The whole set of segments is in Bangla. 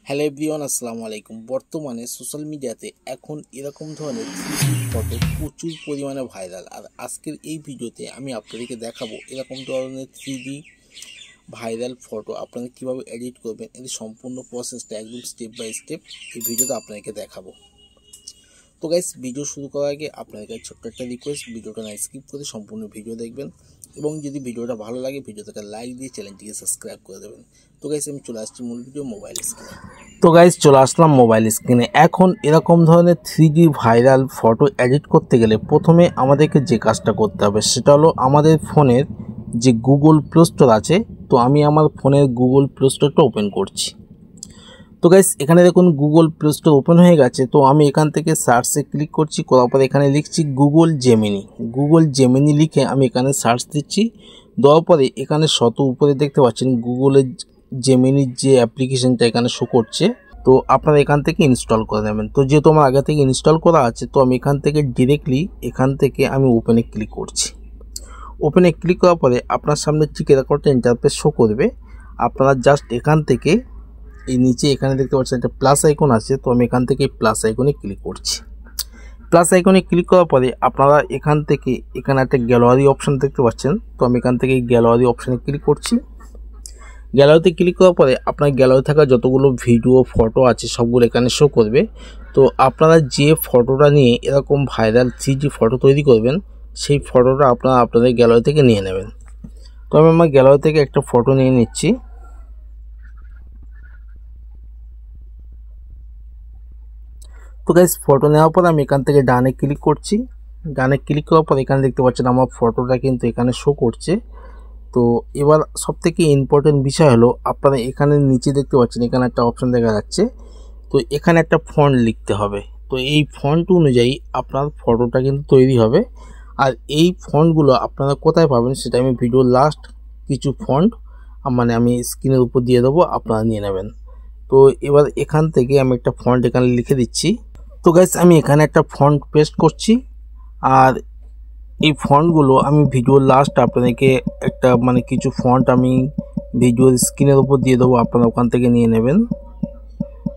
হ্যালো এভরিওয়ান, আসসালামু আলাইকুম। বর্তমানে সোশ্যাল মিডিয়াতে এখন এরকম ধরনের ফটো প্রচুর পরিমাণে ভাইরাল। আর আজকের এই ভিডিওতে আমি আপনাদেরকে দেখাবো এরকম ধরনের 3D ভাইরাল ফটো আপনারা কীভাবে এডিট করবেন। এর সম্পূর্ণ প্রসেসটা একদম স্টেপ বাই স্টেপ এই ভিডিওতে আপনাদেরকে দেখাবো। তো গাইস, ভিডিও শুরু করার আগে আপনাদের কাছে ছোট্ট একটা রিকোয়েস্ট, ভিডিওটা না স্কিপ করে সম্পূর্ণ ভিডিও দেখবেন এবং যদি ভিডিওটা ভালো লাগে ভিডিওটাকে লাইক দিয়ে চ্যানেলটিকে সাবস্ক্রাইব করে দেবেন। তো গাইস, আমি চলে আসছি মূল ভিডিও মোবাইল স্ক্রিনে। তো গাইস, চলে আসলাম মোবাইল স্ক্রিনে। এখন এরকম ধরনের 3D ভাইরাল ফটো এডিট করতে গেলে প্রথমে আমাদেরকে যে কাজটা করতে হবে সেটা হলো আমাদের ফোনের যে গুগল প্লে স্টোর আছে। তো আমি আমার ফোনের গুগল প্লে স্টোরটা ওপেন করছি। তো গাইস, এখানে দেখুন গুগল প্লে স্টোর ওপেন হয়ে গেছে। তো আমি এখান থেকে সার্চে ক্লিক করছি, করার পরে এখানে লিখছি গুগল জেমিনি লিখে আমি এখানে সার্চ দিচ্ছি। দেওয়ার পরে এখানে শত উপরে দেখতে পাচ্ছেন গুগলের জেমিনির যে অ্যাপ্লিকেশনটা এখানে শো করছে। তো আপনারা এখান থেকে ইনস্টল করে নেবেন। তো যেহেতু আমার আগে থেকে ইনস্টল করা আছে, তো আমি এখান থেকে ডিরেক্টলি আমি ওপেনে ক্লিক করছি। ওপেনে ক্লিক করার পরে আপনার সামনে ঠিক এরকম একটা ইন্টারফেস শো করবে। আপনারা জাস্ট এখান থেকে এই নিচে এখানে দেখতে পাচ্ছেন একটা প্লাস আইকন আছে। তো আমি এখান থেকে প্লাস আইকনে ক্লিক করছি। প্লাস আইকনে ক্লিক করার পরে আপনারা এখান থেকে এখানে একটা গ্যালারি অপশান দেখতে পাচ্ছেন। তো আমি এখান থেকে গ্যালারি অপশানে ক্লিক করছি। গ্যালারিতে ক্লিক করার পরে আপনার গ্যালারি থাকা যতগুলো ভিডিও ফটো আছে সবগুলো এখানে শো করবে। তো আপনারা যে ফটোটা নিয়ে এরকম ভাইরাল 3D ফটো তৈরি করবেন সেই ফটোটা আপনারা আপনাদের গ্যালারি থেকে নিয়ে নেবেন। তো আমি আমার গ্যালারি থেকে একটা ফটো নিয়ে নিচ্ছি। তো গাইস, ফটো নেওয়ার পর আমি এখান থেকে ডানে ক্লিক করছি। ডানে ক্লিক করার পর এখানে দেখতে পাচ্ছেন আমার ফটোটা কিন্তু এখানে শো করছে। তো এবার সবথেকে ইম্পর্টেন্ট বিষয় হলো আপনারা এখানে নিচে দেখতে পাচ্ছেন এখানে একটা অপশন দেখা যাচ্ছে। তো এখানে একটা ফন্ট লিখতে হবে। তো এই ফন্ট অনুযায়ী আপনার ফটোটা কিন্তু তৈরি হবে। আর এই ফন্টগুলো আপনারা কোথায় পাবেন সেটা আমি ভিডিওর লাস্ট কিছু ফন্ট আমি স্ক্রিনের উপর দিয়ে দেবো, আপনারা নিয়ে নেবেন। তো এবার এখান থেকে আমি একটা ফন্ট এখানে লিখে দিচ্ছি। তো গাইস, আমি এখানে একটা ফন্ট পেস্ট করছি। আর এই ফন্টগুলো আমি ভিডিওর লাস্ট আপনাদেরকে একটা কিছু ফন্ট আমি ভিডিওর স্ক্রিনের উপর দিয়ে দেবো, আপনারা ওখান থেকে নিয়ে নেবেন।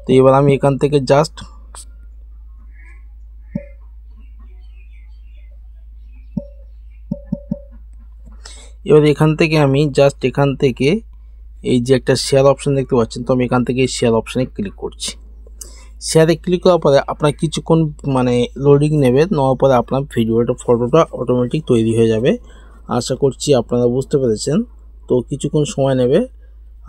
তো এবার আমি এখান থেকে আমি এখান থেকে এই যে একটা শেয়ার অপশন দেখতে পাচ্ছেন। তো আমি এখান থেকে শেয়ার অপশানে ক্লিক করছি। শেয়ারে ক্লিক করার পরে আপনার কিছুক্ষণ লোডিং নেবে। নেওয়ার পরে আপনার ফটোটা অটোমেটিক তৈরি হয়ে যাবে। আশা করছি আপনারা বুঝতে পেরেছেন। তো কিছুক্ষণ সময় নেবে।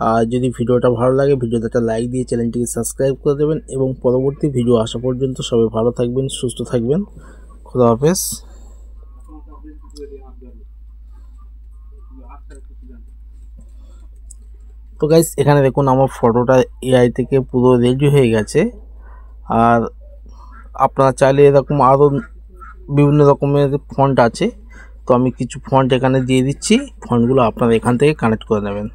আর যদি ভিডিওটা ভালো লাগে ভিডিওতে একটা লাইক দিয়ে চ্যানেলটিকে সাবস্ক্রাইব করে দেবেন এবং পরবর্তী ভিডিও আসা পর্যন্ত সবাই ভালো থাকবেন, সুস্থ থাকবেন। খোদা হাফেজ। তো গাইস, এখানে দেখুন আমার ফটোটা এআই থেকে পুরো রেডি হয়ে গেছে। আর আপনারা চাইলে এরকম আরও বিভিন্ন রকমের ফন্ট আছে। তো আমি কিছু ফন্ট এখানে দিয়ে দিচ্ছি, ফন্টগুলো আপনারা এখান থেকে কানেক্ট করে নেবেন।